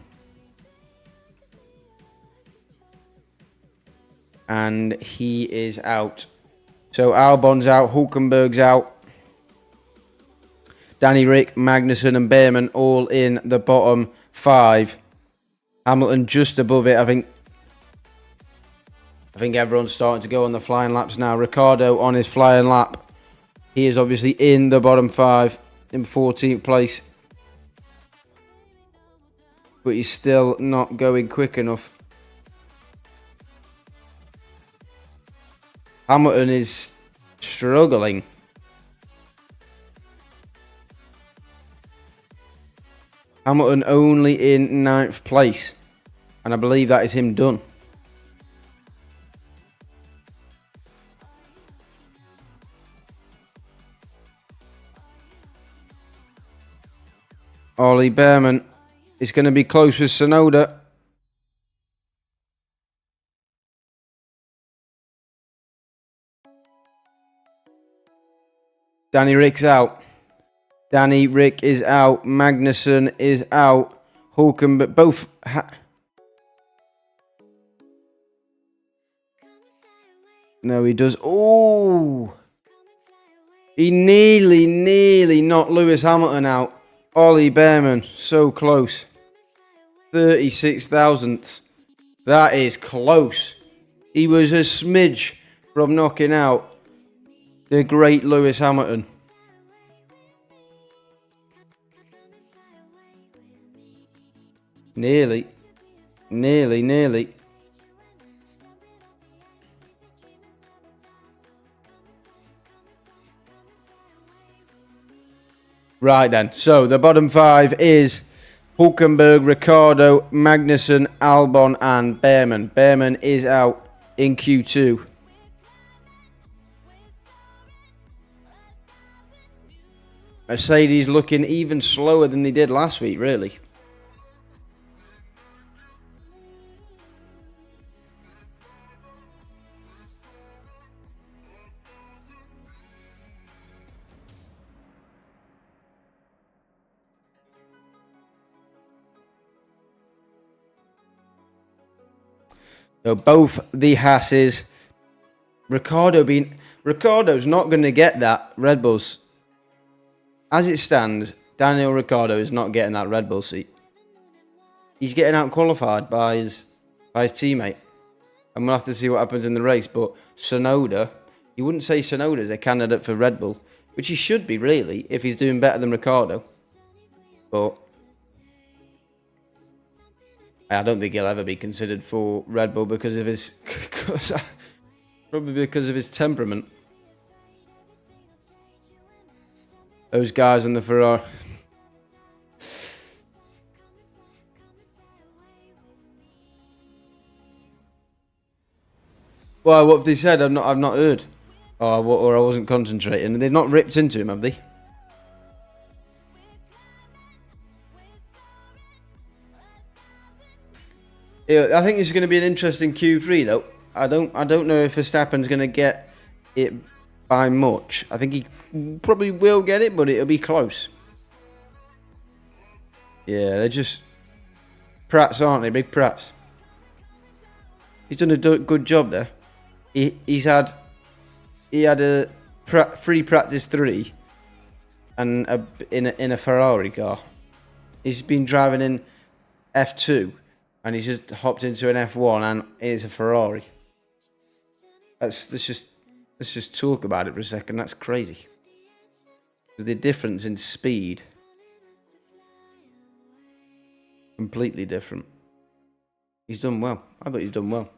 S1: And he is out. So Albon's out, Hülkenberg's out. Danny Rick, Magnussen and Behrman all in the bottom 5. Hamilton just above it. I think everyone's starting to go on the flying laps now. Ricciardo on his flying lap. He is obviously in the bottom 5 in 14th place. But he's still not going quick enough. Hamilton is struggling. Hamilton only in 9th place. And I believe that is him done. Ollie Behrman is going to be close with Tsunoda. Danny Rick's out. Danny Rick is out. Magnussen is out. Hülkenberg, both... No, he does. Oh! He nearly knocked Lewis Hamilton out. Ollie Behrman, so close. 36 thousandths. That is close. He was a smidge from knocking out the great Lewis Hamilton. Nearly. Right then, so the bottom 5 is Hülkenberg, Ricciardo, Magnussen, Albon and Behrman. Behrman is out in Q2. Mercedes looking even slower than they did last week, really. So both the Hasses, Ricciardo's not going to get that Red Bull's. As it stands, Daniel Ricciardo is not getting that Red Bull seat. He's getting out qualified by his teammate. And we'll have to see what happens in the race. But Tsunoda, you wouldn't say Tsunoda's a candidate for Red Bull, which he should be really if he's doing better than Ricciardo. But I don't think he'll ever be considered for Red Bull because of his, probably because of his temperament. Those guys in the Ferrari. Well, what have they said? I've not heard. Or I wasn't concentrating. They've not ripped into him, have they? Yeah, I think it's going to be an interesting Q3 though. I don't know if Verstappen's going to get it by much. I think he probably will get it, but it'll be close. Yeah, they're just prats, aren't they? Big prats. He's done a good job there. He had a free practice 3 and in a Ferrari car. He's been driving in F2 and he's just hopped into an F1 and it's a Ferrari. Let's just talk about it for a second. That's crazy. The difference in speed, completely different. He's done well. I thought he's done well.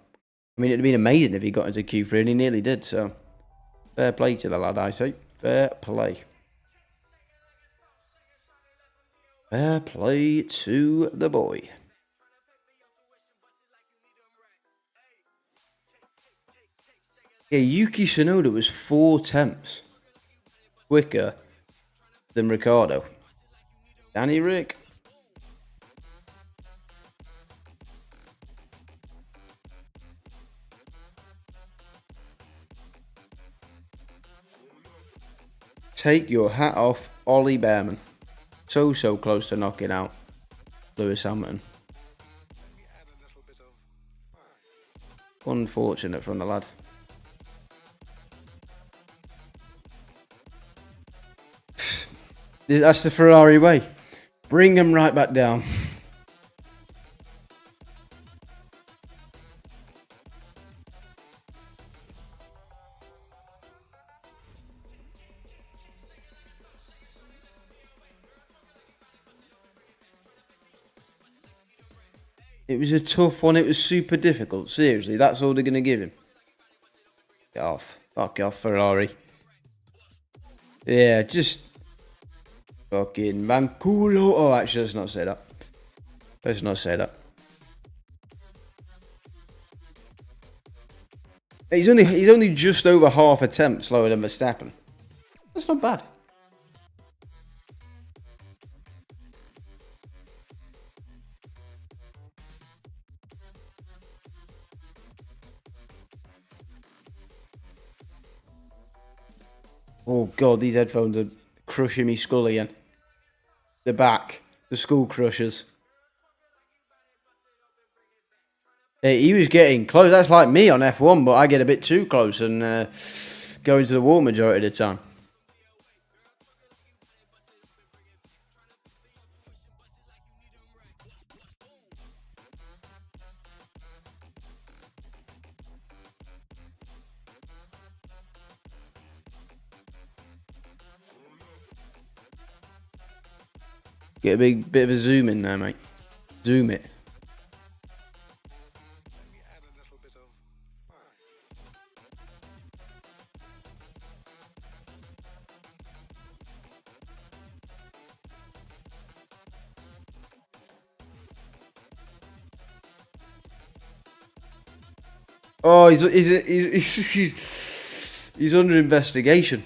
S1: I mean, it'd have been amazing if he got into Q3, and he nearly did. So, fair play to the lad, I say. Fair play. Fair play to the boy. Yeah, Yuki Tsunoda was 4 tenths quicker than Ricciardo. Danny Rick. Take your hat off, Ollie Behrman. So close to knocking out Lewis Hamilton. Unfortunate from the lad. That's the Ferrari way. Bring him right back down. It was a tough one. It was super difficult. Seriously, that's all they're going to give him. Get off. Fuck off, Ferrari. Yeah, just... fucking Manculo. Oh, actually, let's not say that. Let's not say that. He's only just over half a tenth slower than Verstappen. That's not bad. Oh god, these headphones are crushing me skull again. The back, the skull crushers. Hey, he was getting close. That's like me on F1, but I get a bit too close and go into the wall majority of the time. Get a big bit of a zoom in there, mate. Zoom it. Oh, he's under investigation.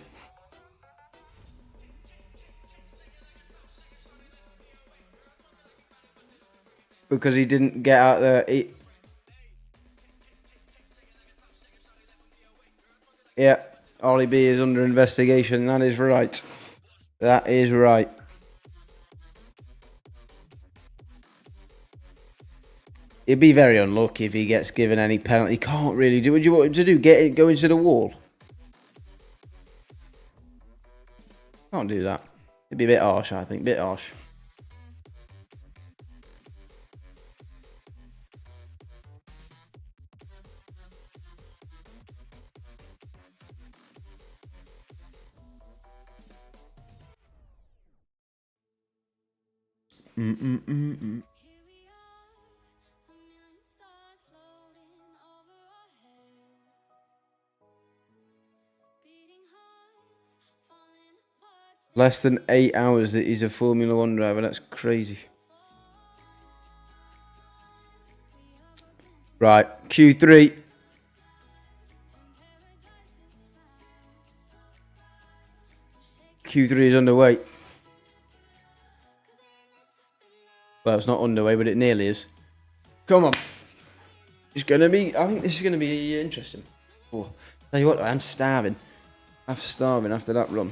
S1: Because he didn't get out there. Yeah, Ollie B is under investigation. That is right. That is right. He'd be very unlucky if he gets given any penalty. He can't really do what you want him to do. Go into the wall. Can't do that. It'd be a bit harsh, I think. Bit harsh. Less than 8 hours that he's a Formula 1 driver. That's crazy. Right, Q3. Q3 is underway. Well, it's not underway, but it nearly is. Come on. It's going to be... I think this is going to be interesting. Oh, tell you what, I'm starving. I'm starving after that run.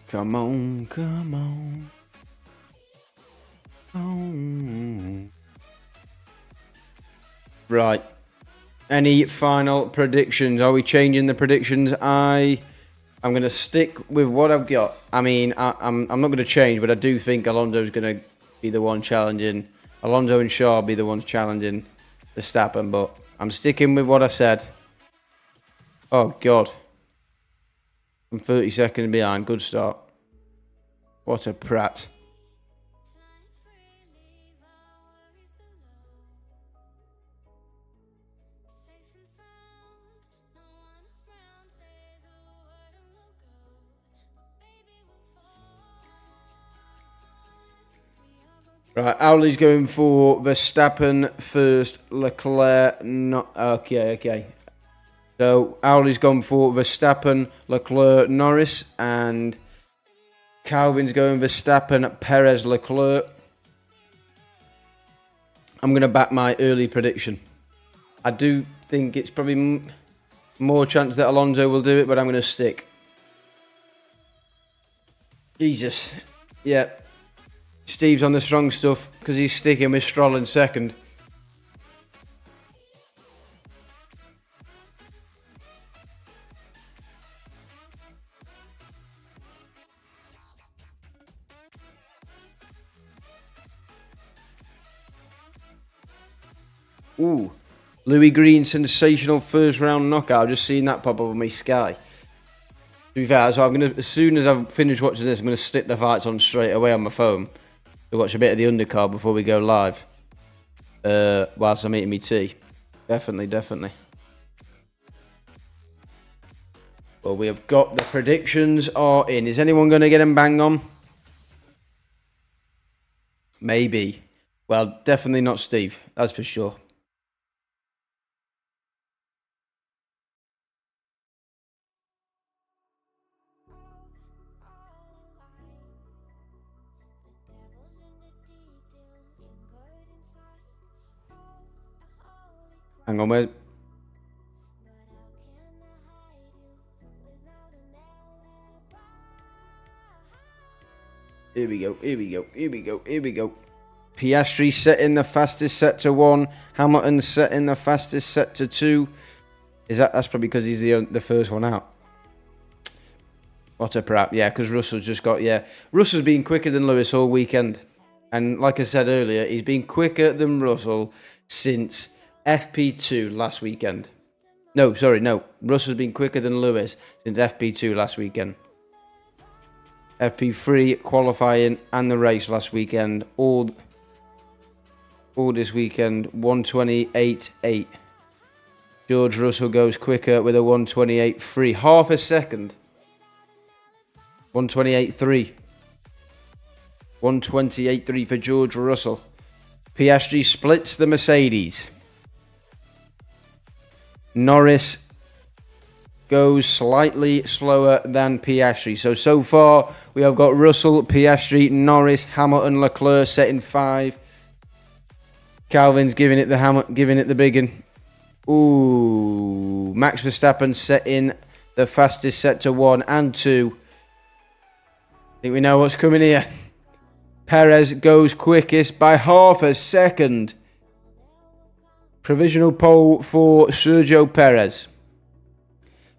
S1: Come on, come on. Oh. Right. Any final predictions? Are we changing the predictions? I'm going to stick with what I've got. I mean, I'm not going to change, but I do think Alonso's going to be the one challenging. Alonso and Shaw be the ones challenging Verstappen, but I'm sticking with what I said. Oh, God. I'm 30 seconds behind. Good start. What a prat. Right, Owley's going for Verstappen first, Leclerc not... Okay. So, Owley's gone for Verstappen, Leclerc, Norris, and Calvin's going Verstappen, Perez, Leclerc. I'm going to back my early prediction. I do think it's probably more chance that Alonso will do it, but I'm going to stick. Jesus. Yeah. Steve's on the strong stuff because he's sticking with Stroll in second. Ooh. Louis Green, sensational first round knockout. I've just seen that pop up on my Sky. To be fair, so I'm gonna, as soon as I've finished watching this, I'm gonna stick the fights on straight away on my phone to watch a bit of the undercard before we go live. Whilst I'm eating me tea. Definitely. Well, we have got the predictions are in. Is anyone going to get them bang on? Maybe. Well, definitely not Steve. That's for sure. Hang on, where... Here we go. Piastri setting the fastest set to 1. Hamilton setting the fastest set to 2. That's probably because he's the first one out. What a prat. Yeah, because Russell's just got... Yeah, Russell's been quicker than Lewis all weekend. And like I said earlier, he's been quicker than Russell since FP2 last weekend. No. Russell's been quicker than Lewis since FP2 last weekend. FP3 qualifying and the race last weekend. All this weekend, 128.8. George Russell goes quicker with a 128.3. Half a second. 128.3. 128.3 for George Russell. Piastri splits the Mercedes. Norris goes slightly slower than Piastri. So far, we have got Russell, Piastri, Norris, Hamilton, Leclerc setting 5. Calvin's giving it the big one. Ooh, Max Verstappen setting the fastest set to 1 and 2. I think we know what's coming here. Perez goes quickest by half a second. Provisional pole for Sergio Perez.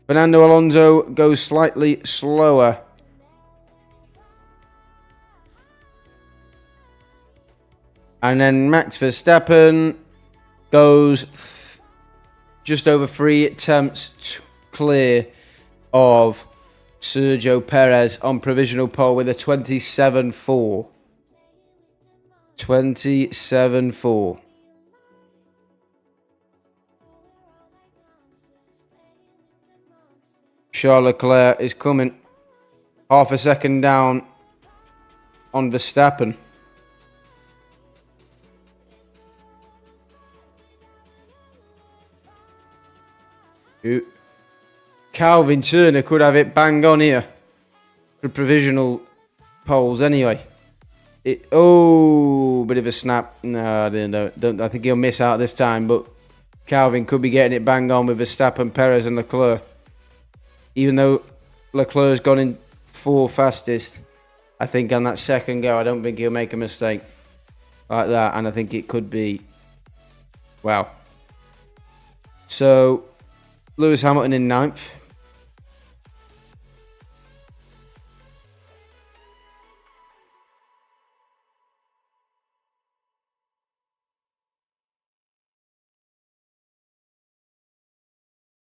S1: Fernando Alonso goes slightly slower. And then Max Verstappen goes just over 3 attempts clear of Sergio Perez on provisional pole with a 27.4. 27.4. Charles Leclerc is coming. Half a second down on Verstappen. Calvin Turner could have it bang on here for provisional polls anyway. Bit of a snap. No, I think he'll miss out this time, but Calvin could be getting it bang on with Verstappen, Perez and Leclerc. Even though Leclerc's gone in 4th fastest, I think on that second go, I don't think he'll make a mistake like that, and I think it could be, wow. So, Lewis Hamilton in 9th.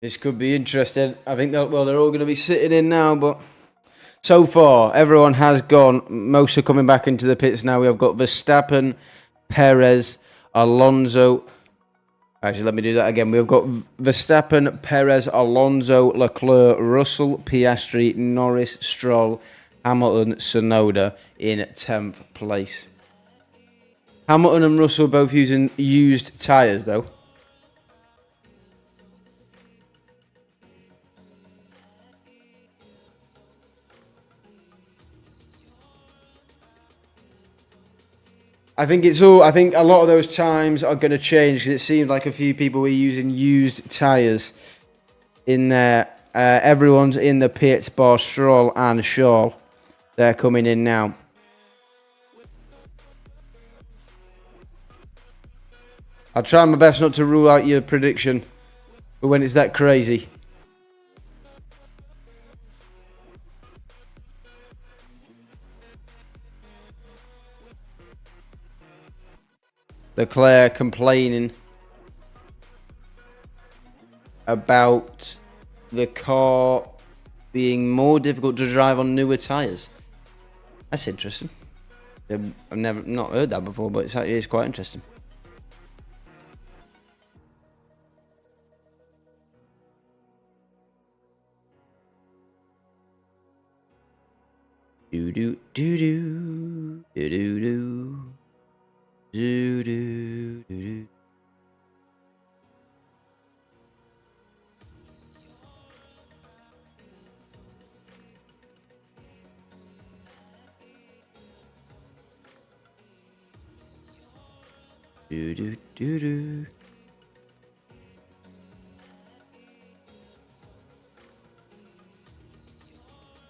S1: This could be interesting. I think they're all going to be sitting in now, but so far, everyone has gone. Most are coming back into the pits now. We have got Verstappen, Perez, Alonso. Actually, let me do that again. We've got Verstappen, Perez, Alonso, Leclerc, Russell, Piastri, Norris, Stroll, Hamilton, Tsunoda in 10th place. Hamilton and Russell both using used tyres, though. I think a lot of those times are going to change. It seems like a few people were using used tyres in there. Everyone's in the pits, bar Stroll and Shaw. They're coming in now. I'll try my best not to rule out your prediction, but when it's that crazy. Leclerc complaining about the car being more difficult to drive on newer tyres. That's interesting. I've not heard that before, but it is quite interesting. Do do do do do do do. Do, do, do, do. Do, do, do, do.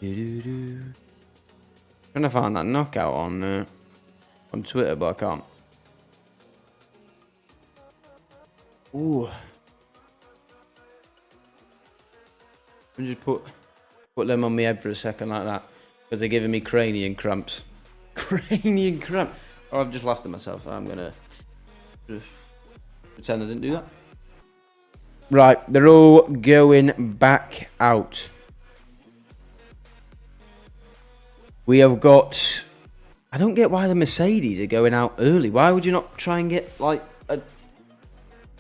S1: Do, do, do. Trying to find that knockout on Twitter, but I can't. Ooh. Let me just put them on my head for a second like that, because they're giving me cranium cramps. Cranium cramp. Oh, I've just laughed at myself. I'm gonna just pretend I didn't do that. Right, they're all going back out. We have got. I don't get why the Mercedes are going out early. Why would you not try and get like a?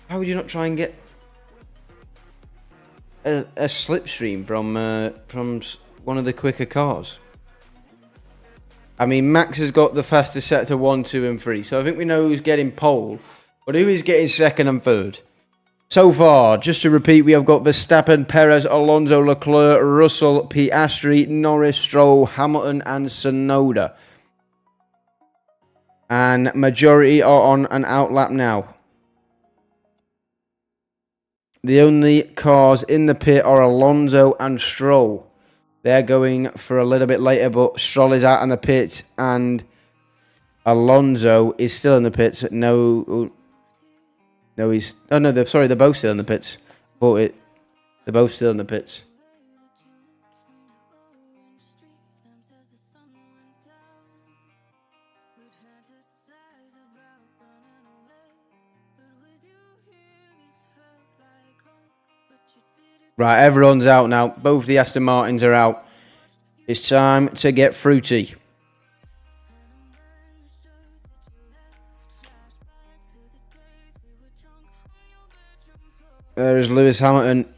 S1: How would you not try and get a slipstream from one of the quicker cars? I mean, Max has got the fastest sector 1, 2, and 3, so I think we know who's getting pole, but who is getting second and third? So far, just to repeat, we have got Verstappen, Perez, Alonso, Leclerc, Russell, Piastri, Norris, Stroll, Hamilton, and Tsunoda. And majority are on an out lap now. The only cars in the pit are Alonso and Stroll. They're going for a little bit later, but Stroll is out in the pits and Alonso is still in the pits. No, he's... Oh, no, they're both still in the pits. They're both still in the pits. Right, everyone's out now. Both the Aston Martins are out. It's time to get fruity. There's Lewis Hamilton.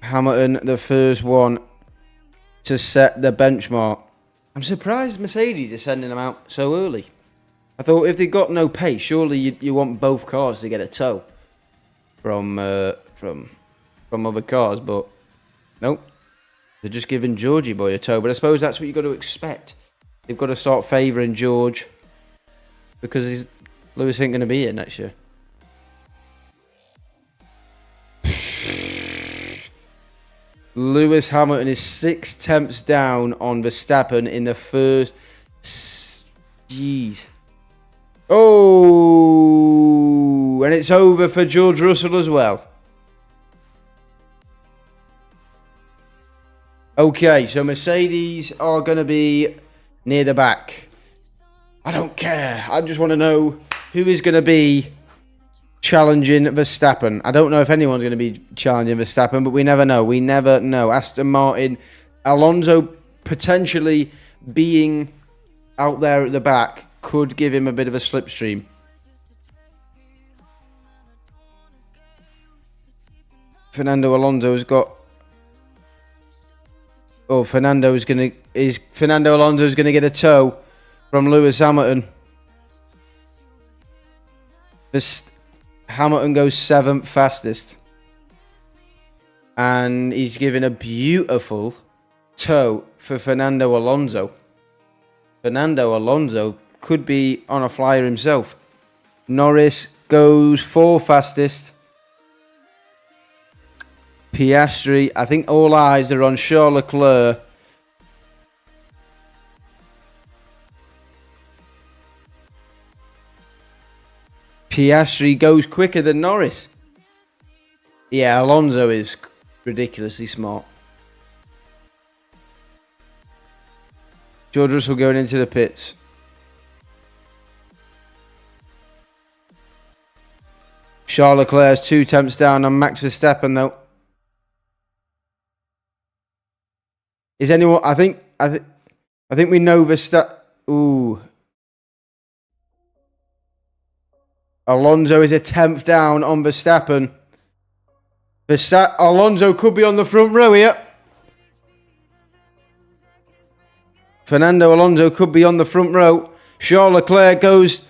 S1: Hamilton, the first one to set the benchmark. I'm surprised Mercedes are sending them out so early. I thought if they got no pace, surely you want both cars to get a tow from other cars, but nope. They're just giving Georgie boy a tow. But I suppose that's what you've got to expect. They've got to start favouring George because Lewis ain't going to be here next year. Lewis Hamilton is 6 tenths down on Verstappen in the first. Jeez. Oh, and it's over for George Russell as well. Okay, so Mercedes are going to be near the back. I don't care. I just want to know who is going to be challenging Verstappen. I don't know if anyone's going to be challenging Verstappen, but we never know. We never know. Aston Martin, Alonso potentially being out there at the back could give him a bit of a slipstream. Fernando Alonso has got. Oh, Fernando Alonso is going to get a tow from Lewis Hamilton. Hamilton goes 7th fastest. And he's giving a beautiful tow for Fernando Alonso. Fernando Alonso could be on a flyer himself. Norris goes 4th fastest. Piastri, I think all eyes are on Charles Leclerc. Piastri goes quicker than Norris. Yeah, Alonso is ridiculously smart. George Russell going into the pits. Charles Leclerc is 2 tenths down on Max Verstappen though. Is anyone? I think we know Verstappen. Ooh. Alonso is a 10th down on Verstappen. Alonso could be on the front row here. Fernando Alonso could be on the front row. Charles Leclerc goes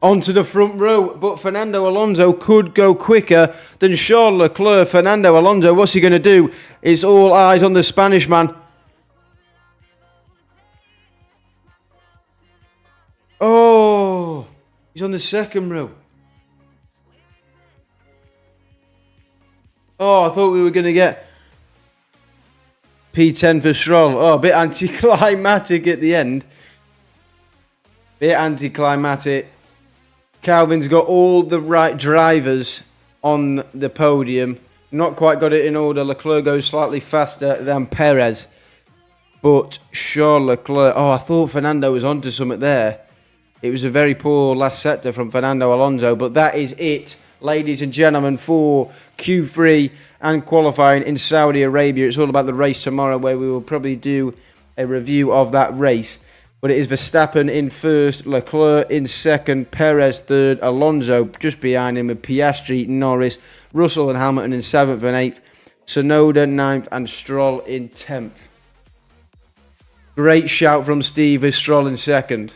S1: onto the front row, but Fernando Alonso could go quicker than Charles Leclerc. Fernando Alonso, what's he going to do? It's all eyes on the Spanish man. Oh, he's on the second row. Oh, I thought we were going to get P10 for Stroll. Oh, a bit anticlimactic at the end. Bit anticlimactic. Calvin's got all the right drivers on the podium. Not quite got it in order. Leclerc goes slightly faster than Perez. But Charles Leclerc... Oh, I thought Fernando was onto something there. It was a very poor last sector from Fernando Alonso. But that is it, ladies and gentlemen, for Q3 and qualifying in Saudi Arabia. It's all about the race tomorrow, where we will probably do a review of that race. But it is Verstappen in first, Leclerc in second, Perez third, Alonso just behind him with Piastri, Norris, Russell and Hamilton in 7th and 8th, Tsunoda 9th and Stroll in 10th. Great shout from Steve with Stroll in second.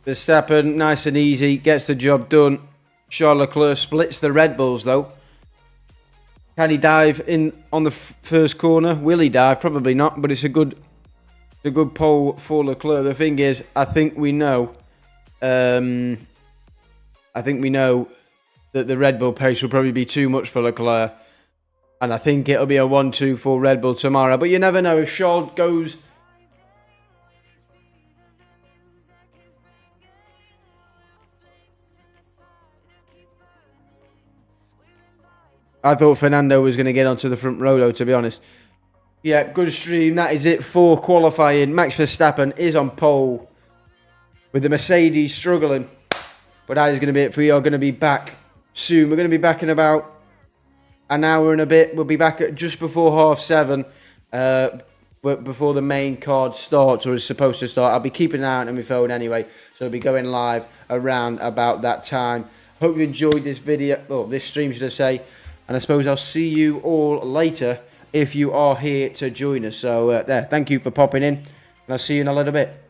S1: Verstappen, nice and easy, gets the job done. Charles Leclerc splits the Red Bulls though. Can he dive in on the first corner? Will he dive? Probably not, but it's a good pole for Leclerc. The thing is, I think we know that the Red Bull pace will probably be too much for Leclerc. And I think it'll be a 1-2 for Red Bull tomorrow. But you never know. If Charles goes... I thought Fernando was going to get onto the front row, though, to be honest. Yeah, good stream. That is it for qualifying. Max Verstappen is on pole with the Mercedes struggling. But that is going to be it. We are going to be back soon. We're going to be back in about an hour and a bit. We'll be back at just before 7:30. Before the main card starts, or is supposed to start. I'll be keeping an eye on my phone anyway. So I'll be going live around about that time. Hope you enjoyed this video, or this stream, should I say. And I suppose I'll see you all later if you are here to join us. So, there, thank you for popping in. And I'll see you in a little bit.